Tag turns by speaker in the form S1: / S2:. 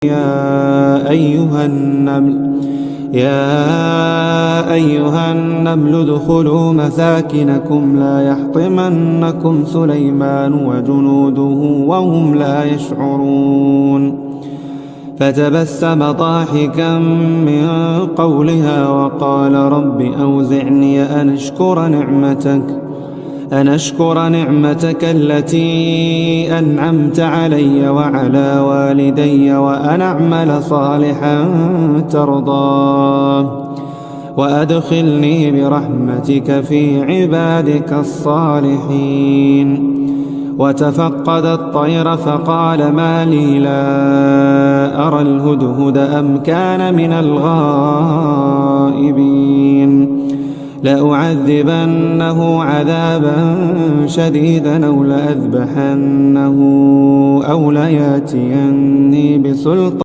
S1: يا أيها النمل ادخلوا مساكنكم لا يحطمنكم سليمان وجنوده وهم لا يشعرون. فتبسم ضاحكا من قولها وقال رب أوزعني أن أشكر نعمتك التي أنعمت علي وعلى والدي وأن أعمل صالحا ترضاه وأدخلني برحمتك في عبادك الصالحين. وتفقد الطير فقال ما لي لا أرى الهدهد أم كان من الغائبين. لأعذبنه عذابا شديدا أو لأذبحنه أو لياتيني بسلطان